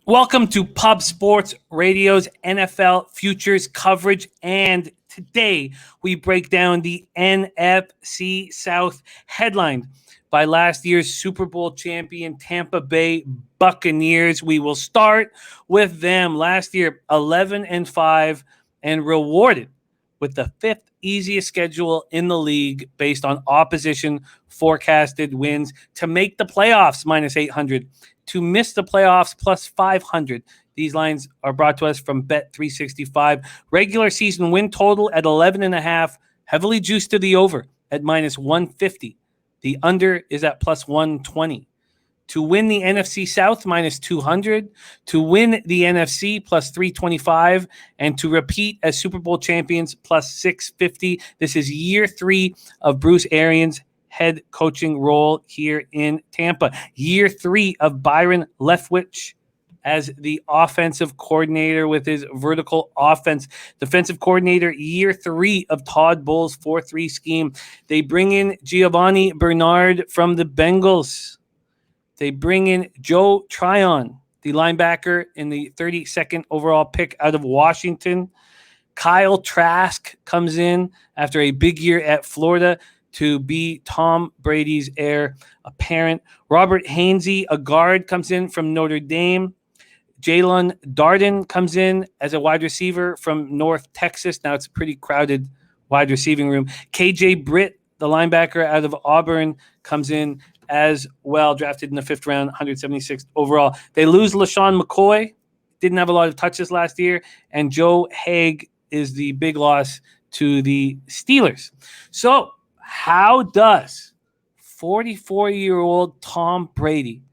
Welcome to Pub Sports Radio's NFL Futures coverage, and today we break down the NFC South, headlined by last year's Super Bowl champion Tampa Bay Buccaneers. We will start with them. Last year, 11-5, and rewarded with the fifth easiest schedule in the league based on opposition forecasted wins to make the playoffs minus 800. To miss the playoffs plus 500. These lines are brought to us from Bet365. Regular season win total at 11.5, heavily juiced to the over at minus 150. The under is at plus 120. To win the NFC South, minus 200. To win the NFC, plus 325. And to repeat as Super Bowl champions, plus 650. This is year 3 of Bruce Arians' head coaching role here in Tampa. Year 3 of Byron Leftwich as the offensive coordinator with his vertical offense. Defensive coordinator, year 3 of Todd Bowles' 4-3 scheme. They bring in Giovanni Bernard from the Bengals. They bring in Joe Tryon, the linebacker in the 32nd overall pick out of Washington. Kyle Trask comes in after a big year at Florida to be Tom Brady's heir apparent. Robert Hainsey, a guard, comes in from Notre Dame. Jalen Darden comes in as a wide receiver from North Texas. Now it's a pretty crowded wide receiving room. KJ Britt, the linebacker out of Auburn, comes in as well, drafted in the 5th round, 176th overall. They lose LaShawn McCoy, didn't have a lot of touches last year, and Joe Haig is the big loss to the Steelers. So, how does 44-year-old Tom Brady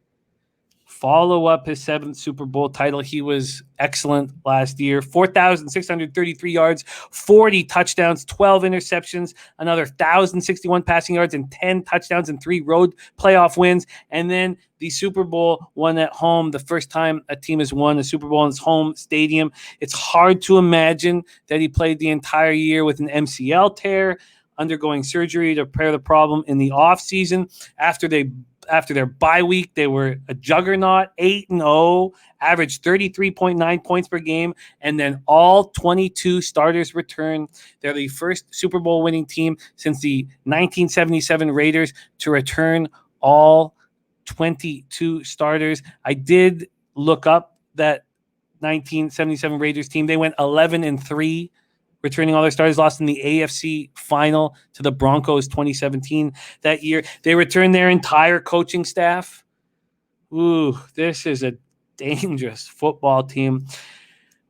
follow up his 7th Super Bowl title? He was excellent last year. 4,633 yards, 40 touchdowns, 12 interceptions, another 1,061 passing yards, and 10 touchdowns and 3 road playoff wins. And then the Super Bowl won at home, the first time a team has won a Super Bowl in its home stadium. It's hard to imagine that he played the entire year with an MCL tear, undergoing surgery to repair the problem in the offseason. After their bye week, they were a juggernaut, 8-0, averaged 33.9 points per game, and then all 22 starters return. They're the first Super Bowl winning team since the 1977 Raiders to return all 22 starters. I did look up that 1977 Raiders team. They went 11-3. Returning all their starters, lost in the AFC final to the Broncos 2017 that year. They returned their entire coaching staff. Ooh, this is a dangerous football team.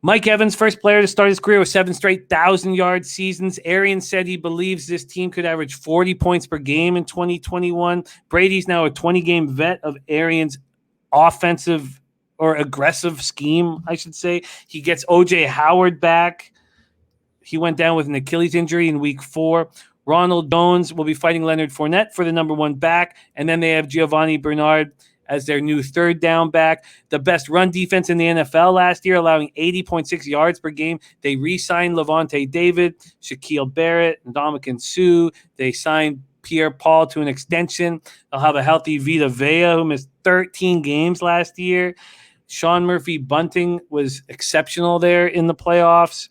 Mike Evans, first player to start his career with 7 straight 1,000-yard seasons. Arians said he believes this team could average 40 points per game in 2021. Brady's now a 20-game vet of Arians' offensive or aggressive scheme, I should say. He gets O.J. Howard back. He went down with an Achilles injury in week 4. Ronald Jones will be fighting Leonard Fournette for the number 1 back. And then they have Giovanni Bernard as their new 3rd down back. The best run defense in the NFL last year, allowing 80.6 yards per game. They re-signed Levante David, Shaquille Barrett, Ndamukong Suh. They signed Pierre-Paul to an extension. They'll have a healthy Vita Vea, who missed 13 games last year. Sean Murphy-Bunting was exceptional there in the playoffs.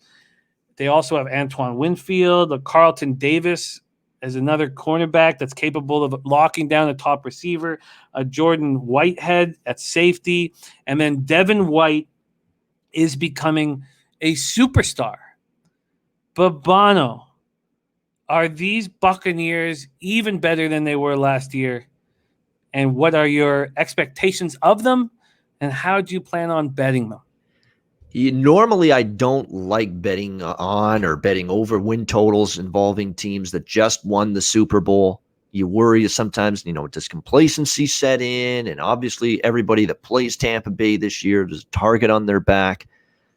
They also have Antoine Winfield, Carlton Davis as another cornerback that's capable of locking down a top receiver, Jordan Whitehead at safety, and then Devin White is becoming a superstar. But Bono, are these Buccaneers even better than they were last year? And what are your expectations of them? And how do you plan on betting them? Normally, I don't like betting on or betting over win totals involving teams that just won the Super Bowl. You worry sometimes, does complacency set in? And obviously, everybody that plays Tampa Bay this year, there's a target on their back.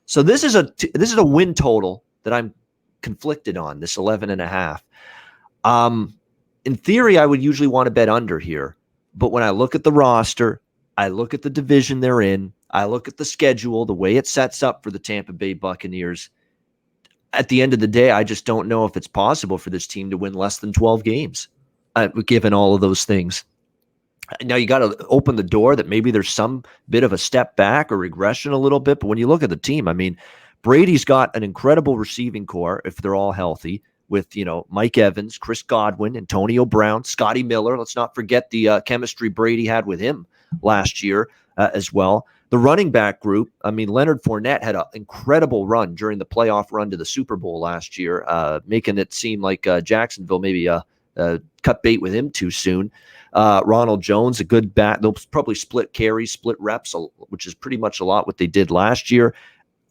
So this is a win total that I'm conflicted on, this 11.5. In theory, I would usually want to bet under here. But when I look at the roster, I look at the division they're in, I look at the schedule, the way it sets up for the Tampa Bay Buccaneers. At the end of the day, I just don't know if it's possible for this team to win less than 12 games, given all of those things. Now you got to open the door that maybe there's some bit of a step back or regression a little bit. But when you look at the team, I mean, Brady's got an incredible receiving core if they're all healthy with, Mike Evans, Chris Godwin, Antonio Brown, Scotty Miller. Let's not forget the chemistry Brady had with him last year as well. The running back group, I mean, Leonard Fournette had an incredible run during the playoff run to the Super Bowl last year, making it seem like Jacksonville maybe cut bait with him too soon. Ronald Jones, a good bat. They'll probably split carries, split reps, which is pretty much a lot what they did last year.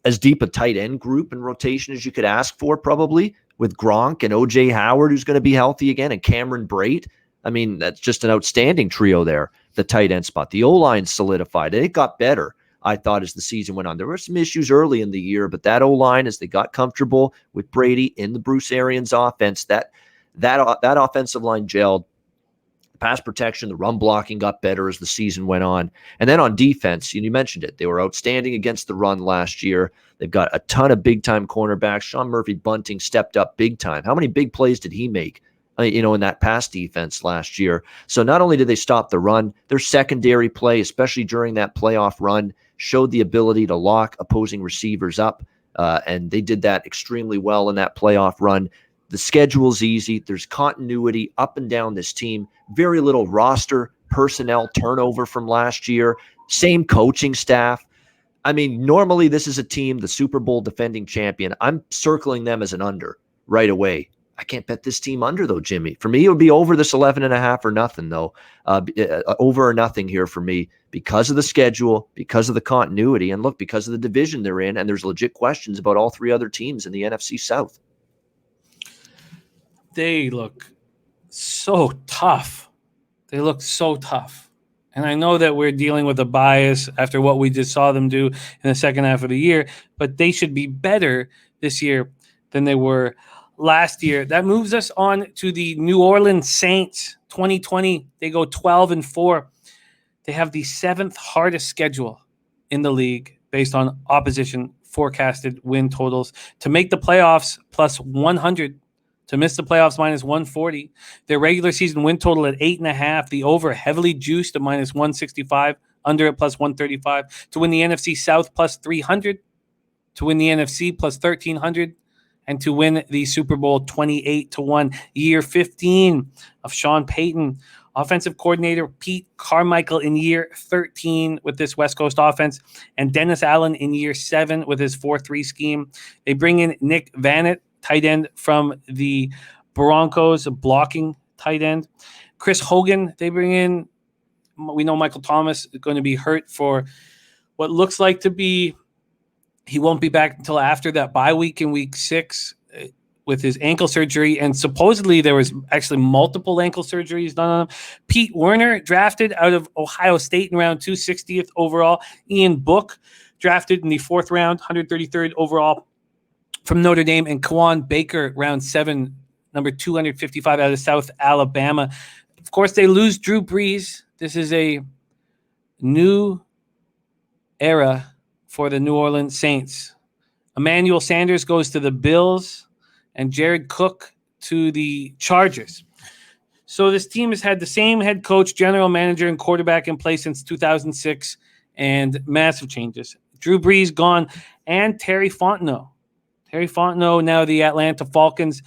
As deep a tight end group and rotation as you could ask for, probably, with Gronk and O.J. Howard, who's going to be healthy again, and Cameron Brate. I mean, that's just an outstanding trio there, the tight end spot. The O-line solidified. It got better, I thought, as the season went on. There were some issues early in the year, but that O-line, as they got comfortable with Brady in the Bruce Arians offense, that offensive line gelled. Pass protection, the run blocking got better as the season went on. And then on defense, you mentioned it, they were outstanding against the run last year. They've got a ton of big-time cornerbacks. Sean Murphy-Bunting stepped up big time. How many big plays did he make, in that pass defense last year? So not only did they stop the run, their secondary play, especially during that playoff run, showed the ability to lock opposing receivers up. And they did that extremely well in that playoff run. The schedule's easy. There's continuity up and down this team. Very little roster personnel turnover from last year. Same coaching staff. I mean, normally this is a team, the Super Bowl defending champion. I'm circling them as an under right away. I can't bet this team under, though, Jimmy. For me, it would be over this 11.5 or nothing, though. Over or nothing here for me because of the schedule, because of the continuity, and look, because of the division they're in, and there's legit questions about all three other teams in the NFC South. They look so tough. They look so tough. And I know that we're dealing with a bias after what we just saw them do in the second half of the year, but they should be better this year than they were last year. That moves us on to the New Orleans Saints. 2020, they go 12-4. They have the 7th hardest schedule in the league based on opposition forecasted win totals. To make the playoffs, plus 100. To miss the playoffs, minus 140. Their regular season win total at 8.5. The over heavily juiced at minus 165. Under at plus 135. To win the NFC South, plus 300. To win the NFC, plus 1,300. And to win the Super Bowl, 28-1. Year 15 of Sean Payton. Offensive coordinator Pete Carmichael in year 13 with this West Coast offense. And Dennis Allen in year 7 with his 4-3 scheme. They bring in Nick Vannett, tight end from the Broncos, a blocking tight end. Chris Hogan, they bring in. We know Michael Thomas is going to be hurt for what looks like to be. He won't be back until after that bye week in week 6 with his ankle surgery. And supposedly there was actually multiple ankle surgeries done on him. Pete Werner, drafted out of Ohio State in round 2, 60th overall. Ian Book, drafted in the 4th round, 133rd overall from Notre Dame, and Kawan Baker, round 7, number 255 out of South Alabama. Of course, they lose Drew Brees. This is a new era for the New Orleans Saints. Emmanuel Sanders goes to the Bills, and Jared Cook to the Chargers. So this team has had the same head coach, general manager, and quarterback in place since 2006, and massive changes. Drew Brees gone, and Terry Fontenot. Terry Fontenot, now the Atlanta Falcons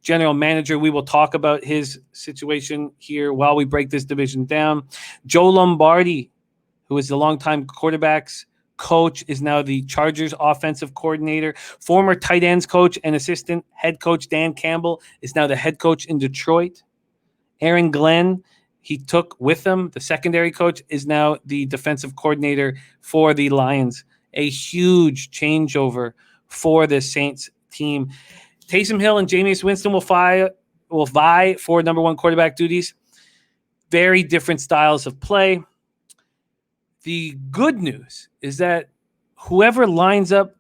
general manager. We will talk about his situation here while we break this division down. Joe Lombardi, who is the longtime quarterbacks coach, is now the Chargers offensive coordinator. Former tight ends coach and assistant head coach Dan Campbell is now the head coach in Detroit. Aaron Glenn, he took with him, the secondary coach, is now the defensive coordinator for the Lions. A huge changeover for the Saints team. Taysom Hill and Jameis Winston will vie for number 1 quarterback duties. Very different styles of play. The good news is that whoever lines up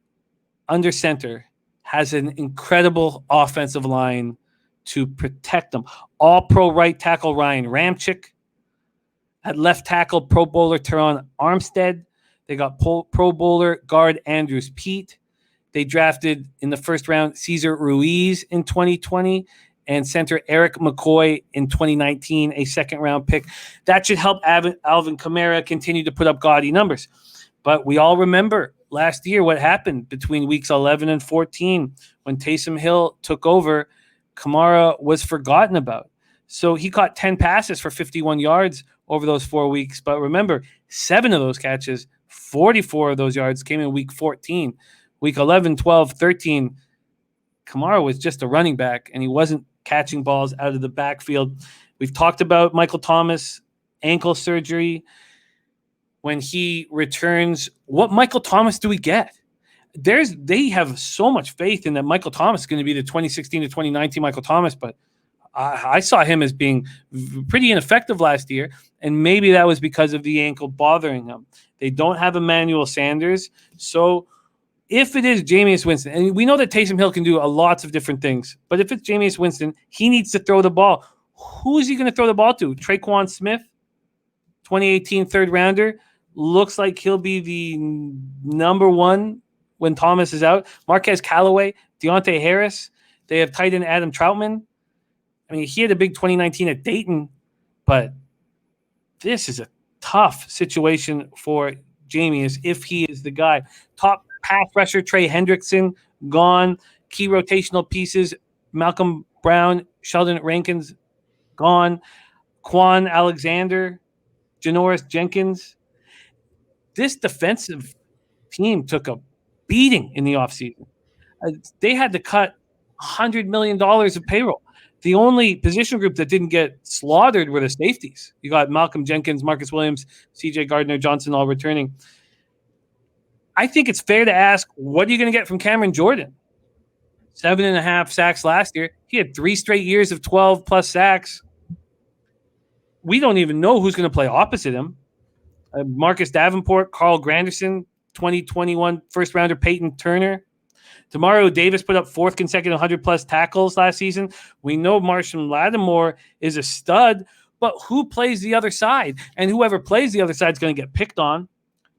under center has an incredible offensive line to protect them. All-pro right tackle Ryan Ramczyk. At left tackle, Pro Bowler Teron Armstead. They got Pro Bowler guard Andrews Pete. They drafted in the 1st round Cesar Ruiz in 2020. and center Eric McCoy in 2019, a second-round pick. That should help Alvin Kamara continue to put up gaudy numbers. But we all remember last year what happened between weeks 11 and 14 when Taysom Hill took over. Kamara was forgotten about. So he caught 10 passes for 51 yards over those 4 weeks. But remember, 7 of those catches, 44 of those yards came in week 14. Week 11, 12, 13, Kamara was just a running back, and he wasn't catching balls out of the backfield. We've talked about Michael Thomas, ankle surgery. When he returns, what Michael Thomas do we get? They have so much faith in that Michael Thomas is going to be the 2016 to 2019 Michael Thomas, but I saw him as being pretty ineffective last year, and maybe that was because of the ankle bothering him. They don't have Emmanuel Sanders, so if it is Jameis Winston, and we know that Taysom Hill can do lots of different things, but if it's Jameis Winston, he needs to throw the ball. Who is he going to throw the ball to? Traquan Smith, 2018 third rounder, looks like he'll be the number one when Thomas is out. Marquez Callaway, Deontay Harris. They have tight end Adam Troutman. I mean, he had a big 2019 at Dayton, but this is a tough situation for Jameis if he is the guy. Top pass rusher Trey Hendrickson, gone. Key rotational pieces, Malcolm Brown, Sheldon Rankins, gone. Quan Alexander, Janoris Jenkins. This defensive team took a beating in the offseason. They had to cut $100 million of payroll. The only position group that didn't get slaughtered were the safeties. You got Malcolm Jenkins, Marcus Williams, CJ Gardner-Johnson all returning. I think it's fair to ask, what are you going to get from Cameron Jordan? 7.5 sacks last year. He had 3 straight years of 12-plus sacks. We don't even know who's going to play opposite him. Marcus Davenport, Carl Granderson, 2021 first-rounder Peyton Turner. Demario Davis put up 4th consecutive 100-plus tackles last season. We know Marshall Lattimore is a stud, but who plays the other side? And whoever plays the other side is going to get picked on.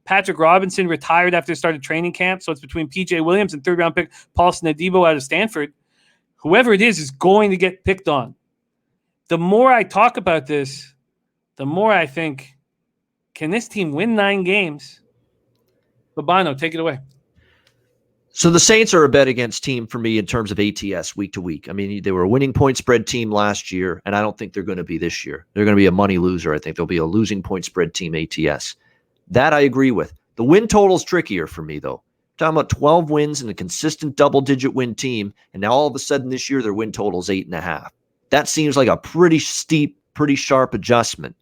Patrick Robinson retired after started training camp, so it's between P.J. Williams and third-round pick Paulson Adebo out of Stanford. Whoever it is going to get picked on. The more I talk about this, the more I think, can this team win 9 games? Babano, take it away. So the Saints are a bet against team for me in terms of ATS week to week. I mean, they were a winning point spread team last year, and I don't think they're going to be this year. They're going to be a money loser. I think they'll be a losing point spread team ATS. That I agree with. The win total's trickier for me, though. I'm talking about 12 wins and a consistent double-digit win team, and now all of a sudden this year their win total's 8.5. That seems like a pretty steep, pretty sharp adjustment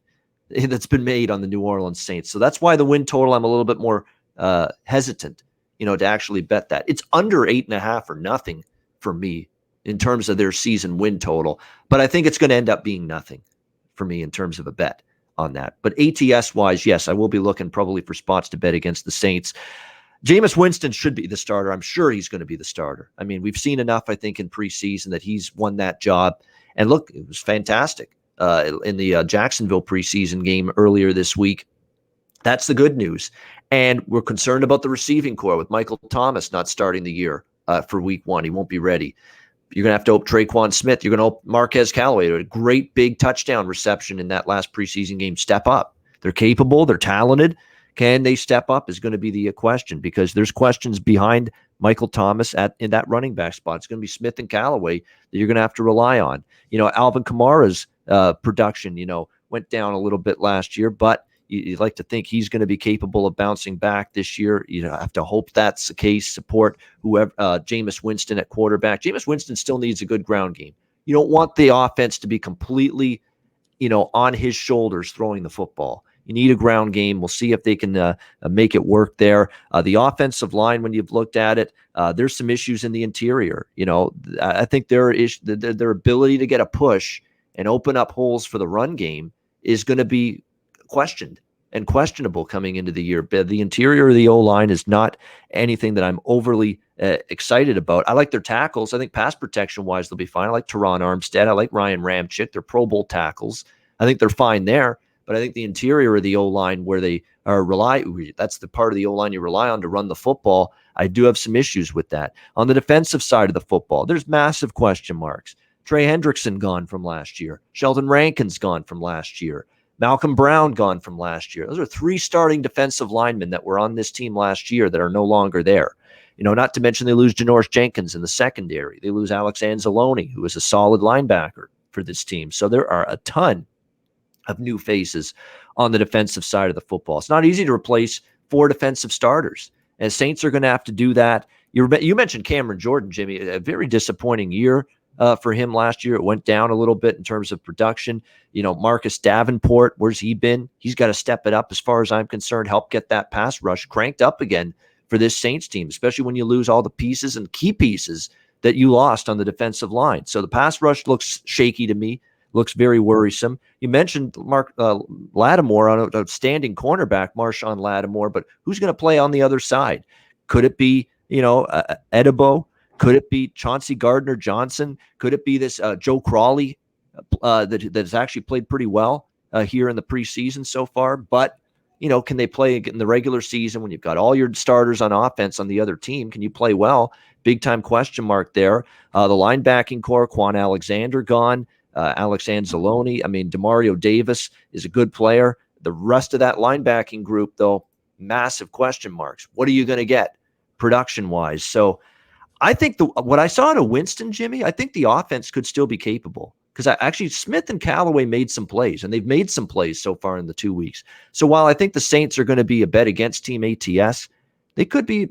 that's been made on the New Orleans Saints. So that's why the win total, I'm a little bit more hesitant, to actually bet that. It's under 8.5 or nothing for me in terms of their season win total, but I think it's going to end up being nothing for me in terms of a bet on that. But ATS wise, yes, I will be looking probably for spots to bet against the Saints. Jameis Winston should be the starter. I'm sure he's going to be the starter. I mean, we've seen enough, I think, in preseason that he's won that job. And look, it was fantastic in the Jacksonville preseason game earlier this week. That's the good news. And we're concerned about the receiving core with Michael Thomas not starting the year for week 1. He won't be ready. You're going to have to hope Traquan Smith. You're going to hope Marquez Callaway, a great big touchdown reception in that last preseason game, step up. They're capable. They're talented. Can they step up is going to be the question, because there's questions behind Michael Thomas in that running back spot. It's going to be Smith and Callaway that you're going to have to rely on. Alvin Kamara's production, went down a little bit last year, but you'd like to think he's going to be capable of bouncing back this year. You have to hope that's the case. Support whoever Jameis Winston at quarterback. Jameis Winston still needs a good ground game. You don't want the offense to be completely, on his shoulders throwing the football. You need a ground game. We'll see if they can make it work there. The offensive line, when you've looked at it, there's some issues in the interior. I think their ability to get a push and open up holes for the run game is going to be questioned and questionable coming into the year. But the interior of the O-line is not anything that I'm overly excited about. I like their tackles. I think pass protection-wise, they'll be fine. I like Teron Armstead. I like Ryan Ramczyk. They're Pro Bowl tackles. I think they're fine there. But I think the interior of the O-line, where they are that's the part of the O-line you rely on to run the football. I do have some issues with that. On the defensive side of the football, there's massive question marks. Trey Hendrickson gone from last year. Sheldon Rankins gone from last year. Malcolm Brown gone from last year. Those are 3 starting defensive linemen that were on this team last year that are no longer there. Not to mention they lose Janoris Jenkins in the secondary. They lose Alex Anzalone, who is a solid linebacker for this team. So there are a ton of new faces on the defensive side of the football. It's not easy to replace 4 defensive starters, and Saints are going to have to do that. You mentioned Cameron Jordan, Jimmy, a very disappointing year for him last year. It went down a little bit in terms of production. Marcus Davenport, where's he been? He's got to step it up as far as I'm concerned, help get that pass rush cranked up again for this Saints team, especially when you lose all the pieces and key pieces that you lost on the defensive line. So the pass rush looks shaky to me, looks very worrisome. You mentioned Lattimore, on an outstanding cornerback, Marshawn Lattimore, but who's going to play on the other side? Could it be, Edebo? Could it be Chauncey Gardner-Johnson? Could it be this Joe Crawley that has actually played pretty well here in the preseason so far? But can they play in the regular season when you've got all your starters on offense on the other team? Can you play well? Big time question mark there. The linebacking core, Quan Alexander gone, Alex Anzalone. DeMario Davis is a good player. The rest of that linebacking group, though, massive question marks. What are you going to get production-wise? So I think what I saw to Winston, Jimmy, I think the offense could still be capable. Because actually Smith and Callaway made some plays, and they've made some plays so far in the 2 weeks. So while I think the Saints are going to be a bet against Team ATS, they could be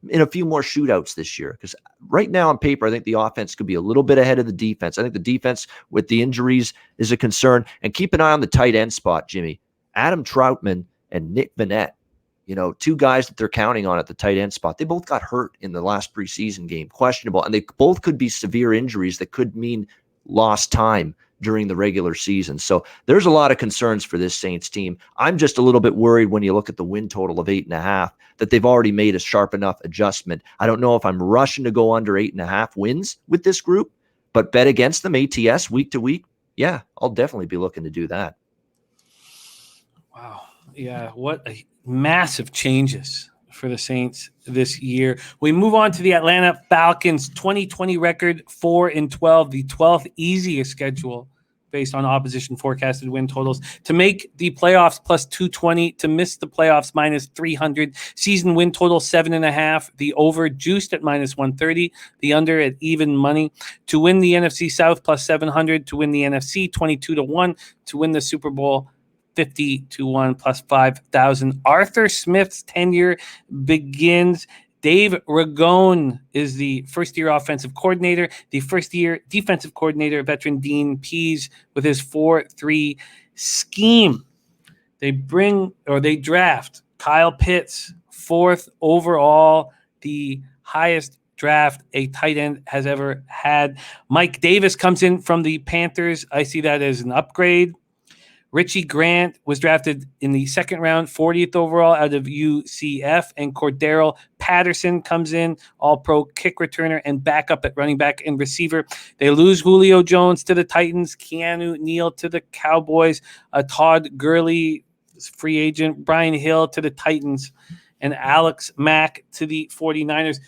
in a few more shootouts this year. Because right now on paper, I think the offense could be a little bit ahead of the defense. I think the defense with the injuries is a concern. And keep an eye on the tight end spot, Jimmy. Adam Troutman and Nick Vannett, 2 guys that they're counting on at the tight end spot. They both got hurt in the last preseason game, questionable. And they both could be severe injuries that could mean lost time during the regular season. So there's a lot of concerns for this Saints team. I'm just a little bit worried when you look at the win total of 8.5 that they've already made a sharp enough adjustment. I don't know if I'm rushing to go under 8.5 wins with this group, but bet against them ATS week to week. Yeah, I'll definitely be looking to do that. Wow. Yeah. What a massive changes for the Saints this year. We move on to the Atlanta Falcons 2020 record 4-12, the 12th easiest schedule based on opposition forecasted win totals. To make the playoffs plus 220, to miss the playoffs minus 300, season win total 7.5, the over juiced at minus 130, the under at even money. To win the NFC South plus 700, to win the NFC 22-1, to win the Super Bowl 50-1 plus 5,000. Arthur Smith's tenure begins. Dave Ragone is the first-year offensive coordinator. The first-year defensive coordinator, veteran Dean Pease, with his 4-3 scheme. They draft Kyle Pitts, 4th overall, the highest draft a tight end has ever had. Mike Davis comes in from the Panthers. I see that as an upgrade. Richie Grant was drafted in the 2nd round, 40th overall out of UCF, and Cordero Patterson comes in, all-pro kick returner and backup at running back and receiver. They lose Julio Jones to the Titans, Keanu Neal to the Cowboys, Todd Gurley, free agent, Brian Hill to the Titans, and Alex Mack to the 49ers.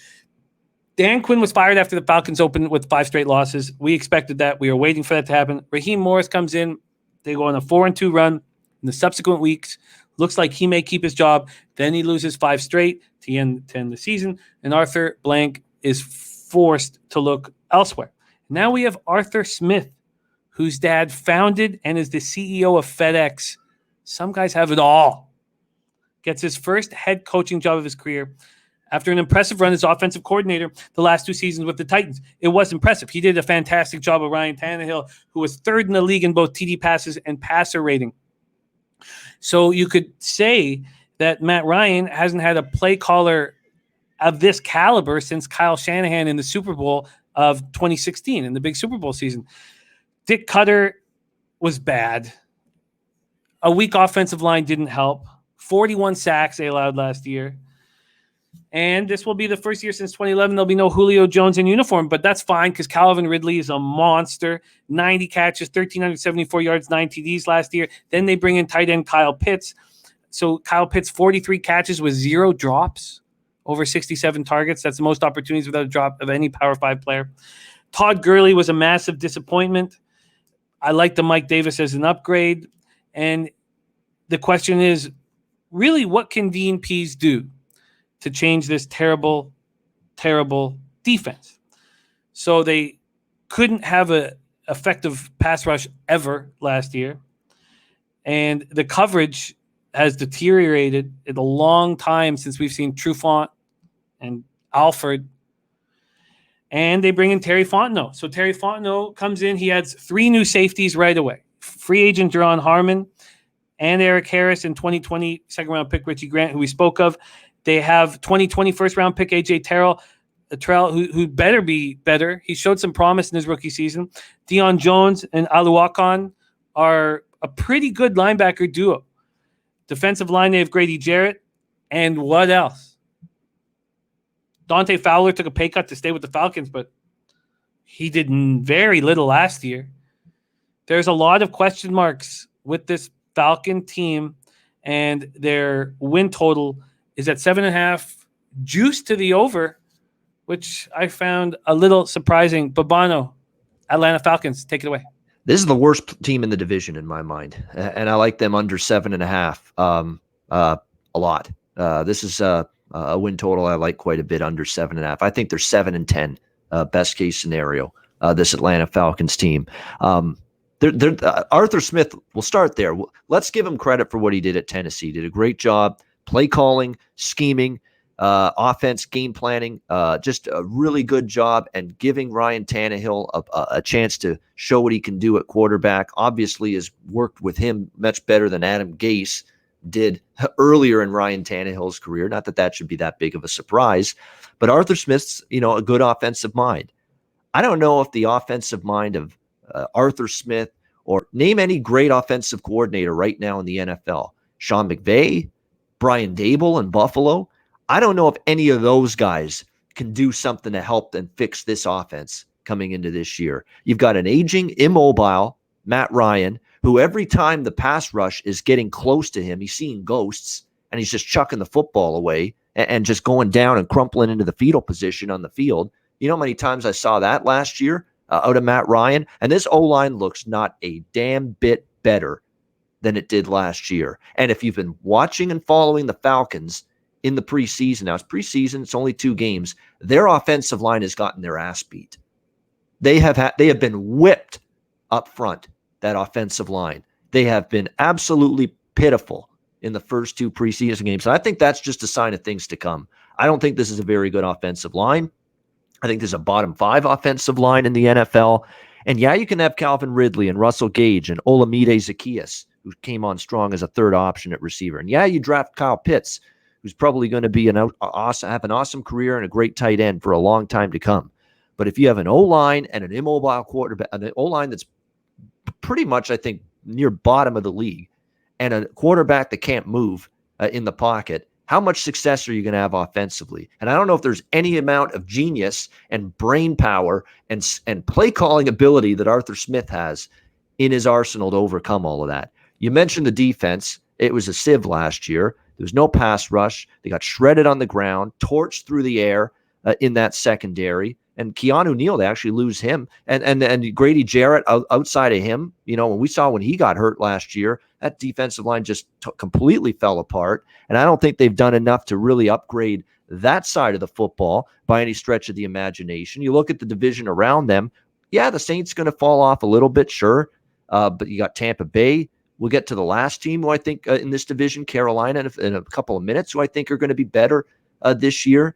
Dan Quinn was fired after the Falcons opened with 5 straight losses. We expected that. We were waiting for that to happen. Raheem Morris comes in. They go on a 4-2 run in the subsequent weeks. Looks like he may keep his job. Then he loses 5 straight to end the season. And Arthur Blank is forced to look elsewhere. Now we have Arthur Smith, whose dad founded and is the CEO of FedEx. Some guys have it all. Gets his first head coaching job of his career after an impressive run as offensive coordinator the last 2 seasons with the Titans. It was impressive. He did a fantastic job of Ryan Tannehill, who was 3rd in the league in both TD passes and passer rating. So you could say that Matt Ryan hasn't had a play caller of this caliber since Kyle Shanahan in the Super Bowl of 2016, in the big Super Bowl season. Dick Cutter was bad. A weak offensive line didn't help. 41 sacks they allowed last year. And this will be the first year since 2011 there'll be no Julio Jones in uniform, but that's fine because Calvin Ridley is a monster. 90 catches, 1,374 yards, 9 TDs last year. Then they bring in tight end Kyle Pitts. So Kyle Pitts, 43 catches with 0 drops, over 67 targets. That's the most opportunities without a drop of any Power 5 player. Todd Gurley was a massive disappointment. I like the Mike Davis as an upgrade. And the question is, really, what can Dean Pease do to change this terrible, terrible defense? So they couldn't have an effective pass rush ever last year. And the coverage has deteriorated in a long time since we've seen Trufant and Alford. And they bring in Terry Fontenot. So Terry Fontenot comes in. He adds 3 new safeties right away. Free agent Jerron Harmon and Eric Harris in 2020 second-round pick Richie Grant, who we spoke of. They have 2020 first-round pick A.J. Terrell, who better be better. He showed some promise in his rookie season. Deion Jones and Aluakon are a pretty good linebacker duo. Defensive line, they have Grady Jarrett. And what else? Dante Fowler took a pay cut to stay with the Falcons, but he did very little last year. There's a lot of question marks with this Falcon team, and their win total is at 7.5, juiced to the over, which I found a little surprising. Babano, Atlanta Falcons, take it away. This is the worst team in the division in my mind, and I like them under 7.5 a lot. This is a win total I like quite a bit, under 7.5. I think they're 7-10, best case scenario. This Atlanta Falcons team. Arthur Smith, we'll start there. Let's give him credit for what he did at Tennessee. Did a great job, play calling, scheming, offense, game planning, just a really good job, and giving Ryan Tannehill a chance to show what he can do at quarterback. Obviously has worked with him much better than Adam Gase did earlier in Ryan Tannehill's career. Not that should be that big of a surprise, but Arthur Smith's, a good offensive mind. I don't know if the offensive mind of Arthur Smith, or name any great offensive coordinator right now in the NFL. Sean McVay, Brian Dable in Buffalo. I don't know if any of those guys can do something to help and fix this offense coming into this year. You've got an aging, immobile Matt Ryan, who every time the pass rush is getting close to him, he's seeing ghosts, and he's just chucking the football away and just going down and crumpling into the fetal position on the field. You know how many times I saw that last year out of Matt Ryan? And this O-line looks not a damn bit better than it did last year. And if you've been watching and following the Falcons in the preseason, now it's preseason, it's only 2 games, their offensive line has gotten their ass beat. They have been whipped up front, that offensive line. They have been absolutely pitiful in the first 2 preseason games. And I think that's just a sign of things to come. I don't think this is a very good offensive line. I think there's a bottom 5 offensive line in the NFL. And yeah, you can have Calvin Ridley and Russell Gage and Olamide Zaccheaus, who came on strong as a third option at receiver. And yeah, you draft Kyle Pitts, who's probably going to be have an awesome career and a great tight end for a long time to come. But if you have an O-line and an immobile quarterback, an O-line that's pretty much, I think, near bottom of the league, and a quarterback that can't move in the pocket, how much success are you going to have offensively? And I don't know if there's any amount of genius and brain power and play calling ability that Arthur Smith has in his arsenal to overcome all of that. You mentioned the defense. It was a sieve last year. There was no pass rush. They got shredded on the ground, torched through the air in that secondary. And Keanu Neal, they actually lose him. And Grady Jarrett outside of him, when we saw when he got hurt last year, that defensive line just completely fell apart. And I don't think they've done enough to really upgrade that side of the football by any stretch of the imagination. You look at the division around them. Yeah, the Saints going to fall off a little bit, sure. But you got Tampa Bay. We'll get to the last team who I think in this division, Carolina, in a couple of minutes, who I think are going to be better this year.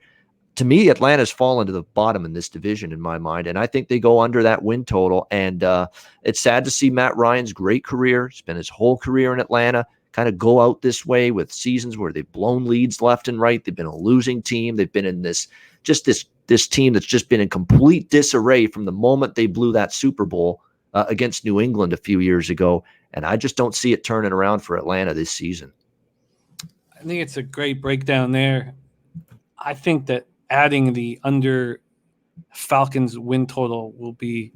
To me, Atlanta's fallen to the bottom in this division in my mind, and I think they go under that win total. And it's sad to see Matt Ryan's great career, spent his whole career in Atlanta, kind of go out this way with seasons where they've blown leads left and right. They've been a losing team. They've been in this team that's just been in complete disarray from the moment they blew that Super Bowl against New England a few years ago. And I just don't see it turning around for Atlanta this season. I think it's a great breakdown there. I think that adding the under Falcons win total will be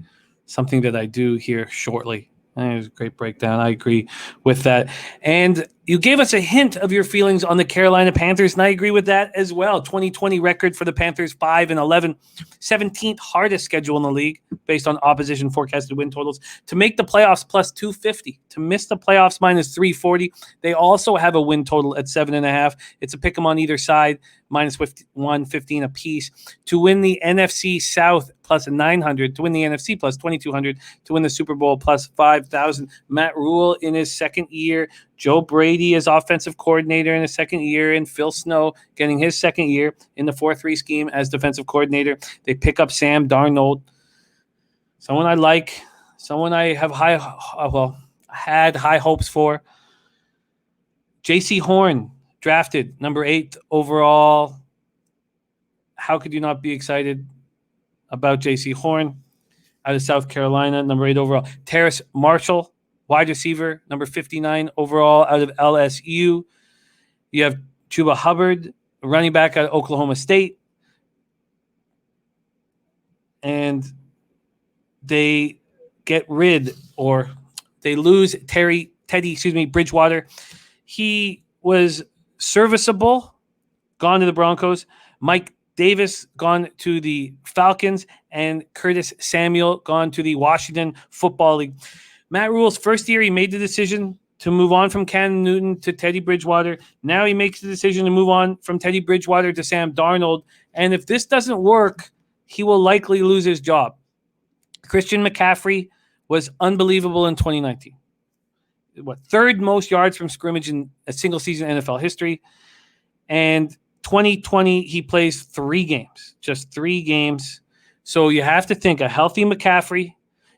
something that I do here shortly. I think it's a great breakdown. I agree with that. And You gave us a hint of your feelings on the Carolina Panthers, and I agree with that as well. 2020 record for the Panthers, 5-11, 17th hardest schedule in the league based on opposition forecasted win totals. To make the playoffs, plus 250. To miss the playoffs, minus 340. They also have a win total at 7.5. It's a pick 'em on either side, minus 115 apiece. To win the NFC South, plus 900. To win the NFC, plus 2,200. To win the Super Bowl, plus 5,000. Matt Rule in his second year. Joe Brady as offensive coordinator in his second year, and Phil Snow getting his second year in the 4-3 scheme as defensive coordinator. They pick up Sam Darnold, someone I like, someone I have had high hopes for. J.C. Horn, drafted number 8 overall. How could you not be excited about J.C. Horn out of South Carolina, number 8 overall? Terrace Marshall, wide receiver, number 59 overall out of LSU. You have Chuba Hubbard, running back out of Oklahoma State. And they lose Teddy Bridgewater. He was serviceable, gone to the Broncos. Mike Davis gone to the Falcons, and Curtis Samuel gone to the Washington Football League. Matt Rule's first year, he made the decision to move on from Cam Newton to Teddy Bridgewater. Now he makes the decision to move on from Teddy Bridgewater to Sam Darnold. And if this doesn't work, he will likely lose his job. Christian McCaffrey was unbelievable in 2019. Third most yards from scrimmage in a single season NFL history. And 2020, he plays 3 games, just 3 games. So you have to think a healthy McCaffrey.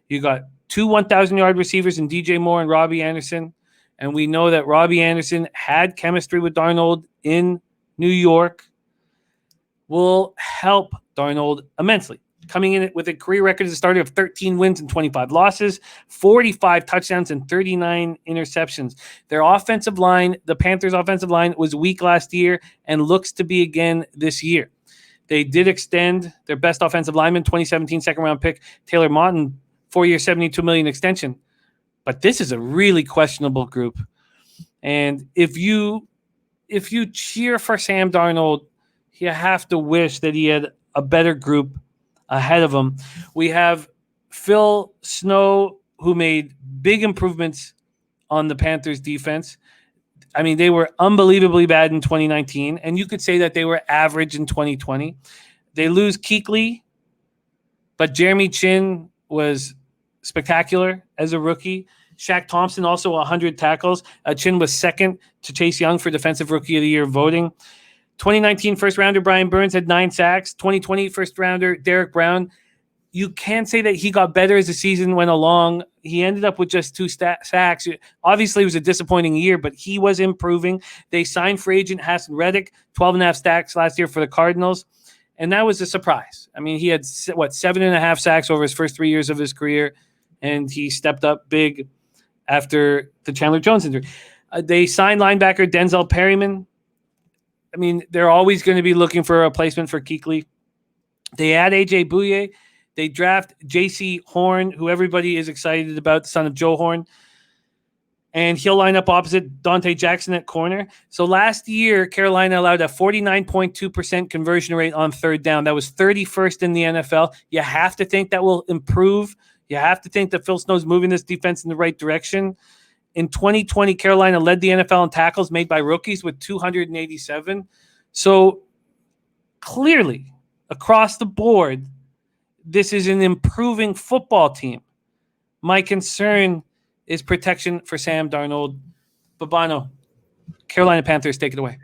You got 2 1,000-yard receivers in DJ Moore and Robbie Anderson. And we know that Robbie Anderson had chemistry with Darnold in New York. Will help Darnold immensely. Coming in with a career record as a starter of 13 wins and 25 losses, 45 touchdowns and 39 interceptions. Their offensive line, the Panthers' offensive line, was weak last year and looks to be again this year. They did extend their best offensive lineman, 2017 second-round pick, Taylor Mawton, 4-year, $72 million extension. But this is a really questionable group. And if you cheer for Sam Darnold, you have to wish that he had a better group ahead of him. We have Phil Snow, who made big improvements on the Panthers defense. I mean, they were unbelievably bad in 2019, and you could say that they were average in 2020. They lose Kuechly, but Jeremy Chin was spectacular as a rookie. Shaq Thompson also 100 tackles. Chin was second to Chase Young for Defensive Rookie of the Year voting. 2019 first-rounder Brian Burns had 9 sacks. 2020 first-rounder Derek Brown. You can't say that he got better as the season went along. He ended up with just 2 sacks. Obviously, it was a disappointing year, but he was improving. They signed free agent Hassan Reddick, 12.5 sacks last year for the Cardinals, and that was a surprise. I mean, he had, 7.5 sacks over his first 3 years of his career, and he stepped up big after the Chandler Jones injury. They signed linebacker Denzel Perryman. I mean, they're always going to be looking for a replacement for Kuechly. They add A.J. Bouye. They draft J.C. Horn, who everybody is excited about, the son of Joe Horn. And he'll line up opposite Dante Jackson at corner. So last year, Carolina allowed a 49.2% conversion rate on third down. That was 31st in the NFL. You have to think that will improve. You have to think that Phil Snow's moving this defense in the right direction. In 2020, Carolina led the NFL in tackles made by rookies with 287. So clearly, across the board, this is an improving football team. My concern is protection for Sam Darnold. Babano, Carolina Panthers, take it away.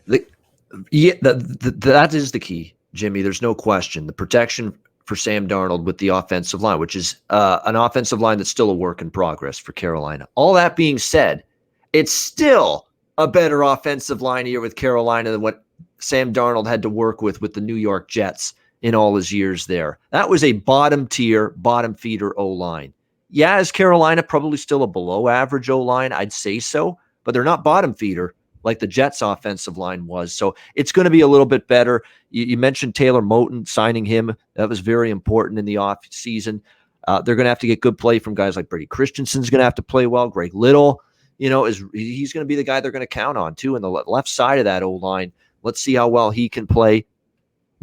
That is the key, Jimmy. There's no question. The protection for Sam Darnold with the offensive line, which is an offensive line that's still a work in progress for Carolina. All that being said, it's still a better offensive line here with Carolina than what Sam Darnold had to work with the New York Jets in all his years there. That was a bottom tier, bottom feeder O-line. Yeah, is Carolina probably still a below average O-line? I'd say so, but they're not bottom feeder like the Jets offensive line was. So it's going to be a little bit better. You mentioned Taylor Moton, signing him. That was very important in the off season. They're going to have to get good play from guys like Brady Christensen's going to have to play well. Greg Little he's going to be the guy they're going to count on too. In the left side of that O-line, let's see how well he can play.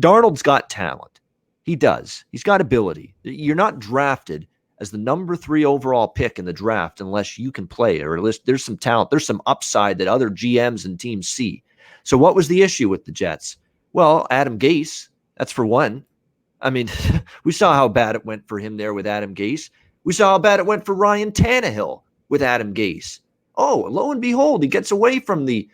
Darnold's got talent. He does. He's got ability. You're not drafted as the number 3 overall pick in the draft unless you can play, or at least there's some talent. There's some upside that other GMs and teams see. So what was the issue with the Jets? Well, Adam Gase, that's for one. I mean, we saw how bad it went for him there with Adam Gase. We saw how bad it went for Ryan Tannehill with Adam Gase. Oh, lo and behold, he gets away from the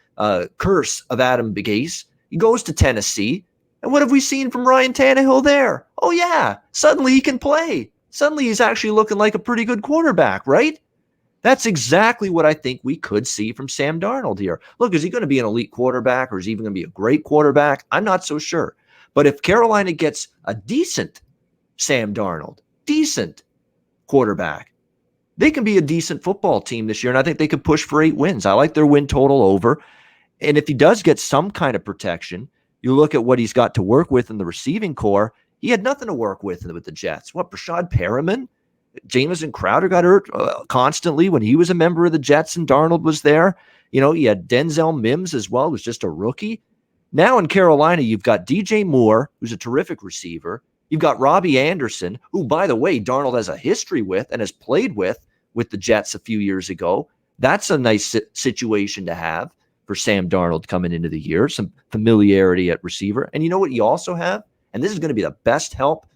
curse of Adam Gase. He goes to Tennessee. And what have we seen from Ryan Tannehill there? Oh, yeah, suddenly he can play. Suddenly he's actually looking like a pretty good quarterback, right? That's exactly what I think we could see from Sam Darnold here. Look, is he going to be an elite quarterback, or is he even going to be a great quarterback? I'm not so sure. But if Carolina gets a decent Sam Darnold, decent quarterback, they can be a decent football team this year, and I think they could push for 8 wins. I like their win total over. And if he does get some kind of protection, you look at what he's got to work with in the receiving core. He had nothing to work with the Jets. What, Brashad Perriman? Jamison Crowder got hurt constantly when he was a member of the Jets and Darnold was there. He had Denzel Mims as well, who's just a rookie. Now in Carolina, you've got DJ Moore, who's a terrific receiver. You've got Robbie Anderson, who, by the way, Darnold has a history with and has played with the Jets a few years ago. That's a nice situation to have for Sam Darnold coming into the year, some familiarity at receiver. And you know what you also have? And this is going to be the best help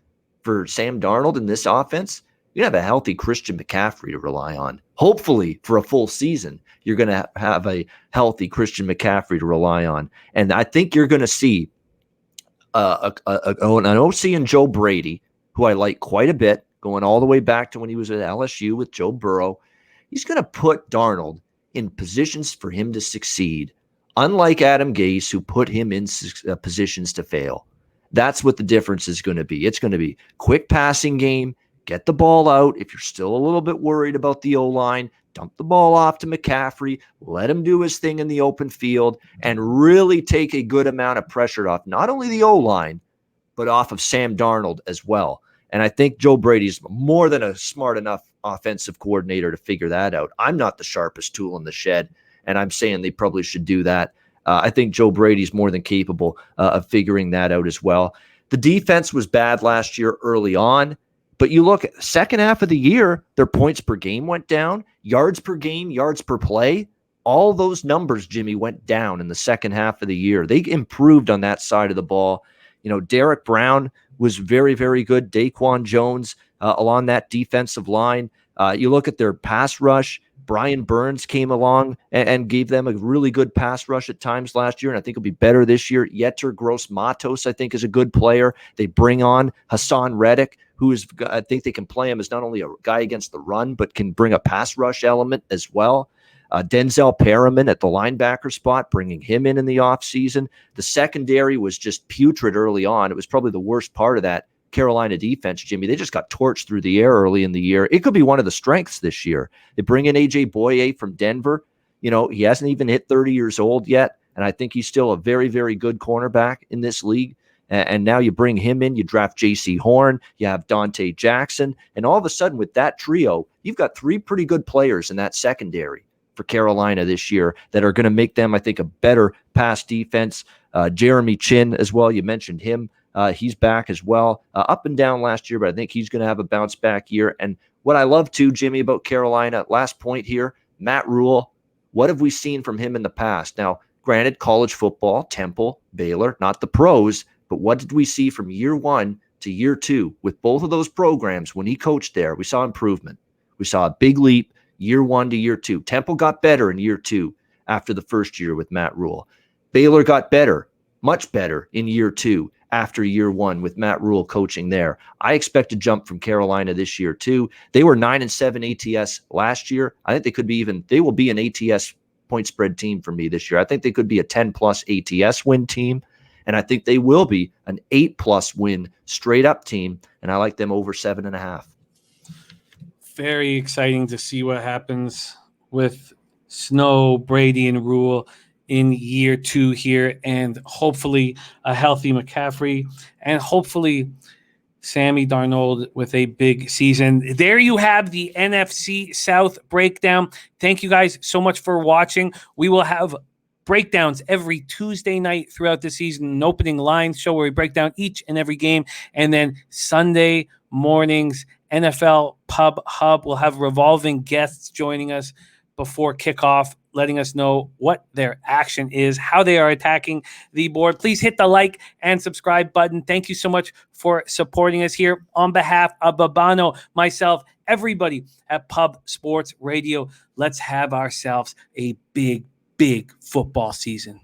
for Sam Darnold in this offense. You have a healthy Christian McCaffrey to rely on. Hopefully, for a full season, you're going to have a healthy Christian McCaffrey to rely on. And I think you're going to see an OC in Joe Brady, who I like quite a bit, going all the way back to when he was at LSU with Joe Burrow. He's going to put Darnold in positions for him to succeed, unlike Adam Gase, who put him in positions to fail. That's what the difference is going to be. It's going to be quick passing game, get the ball out. If you're still a little bit worried about the O-line, dump the ball off to McCaffrey, let him do his thing in the open field, and really take a good amount of pressure off not only the O-line, but off of Sam Darnold as well. And I think Joe Brady's more than a smart enough offensive coordinator to figure that out. I'm not the sharpest tool in the shed, and I'm saying they probably should do that. I think Joe Brady's more than capable of figuring that out as well. The defense was bad last year early on, but you look at the second half of the year, their points per game went down, yards per game, yards per play. All those numbers, Jimmy, went down in the second half of the year. They improved on that side of the ball. Derek Brown was very, very good. Daquan Jones along that defensive line. You look at their pass rush. Brian Burns came along and gave them a really good pass rush at times last year, and I think it'll be better this year. Yetur Gross-Matos, I think, is a good player. They bring on Hassan Reddick, who is, I think they can play him as not only a guy against the run, but can bring a pass rush element as well. Denzel Perriman at the linebacker spot, bringing him in the offseason. The secondary was just putrid early on. It was probably the worst part of that Carolina defense, Jimmy. They just got torched through the air early in the year. It could be one of the strengths this year. They bring in A.J. Boye from Denver. He hasn't even hit 30 years old yet, and I think he's still a very, very good cornerback in this league. And now you bring him in, you draft J.C. Horn, you have Dante Jackson, and all of a sudden with that trio, you've got 3 pretty good players in that secondary for Carolina this year that are going to make them, I think, a better pass defense. Jeremy Chin as well, you mentioned him. He's back as well, up and down last year, but I think he's going to have a bounce back year. And what I love too, Jimmy, about Carolina, last point here, Matt Rule, what have we seen from him in the past? Now, granted, college football, Temple, Baylor, not the pros, but what did we see from year 1 to year 2 with both of those programs when he coached there? We saw improvement. We saw a big leap year 1 to year 2. Temple got better in year 2 after the first year with Matt Rule. Baylor got better, much better in year 2 after year 1 with Matt Rule coaching there. I expect a jump from Carolina this year too. They were 9-7 ATS last year. I think they will be an ATS point spread team for me this year. I think they could be a 10+ ATS win team, and I think they will be an 8+ win straight up team, and I like them over 7.5. Very exciting to see what happens with Snow, Brady, and Rule in year 2 here, and hopefully a healthy McCaffrey, and hopefully Sammy Darnold with a big season. There you have the NFC South breakdown. Thank you guys so much for watching. We will have breakdowns every Tuesday night throughout the season, an opening line show where we break down each and every game. And then Sunday mornings, NFL Pub Hub will have revolving guests joining us before kickoff, letting us know what their action is, how they are attacking the board. Please hit the like and subscribe button. Thank you so much for supporting us here. On behalf of Babano, myself, everybody at Pub Sports Radio, let's have ourselves a big football season.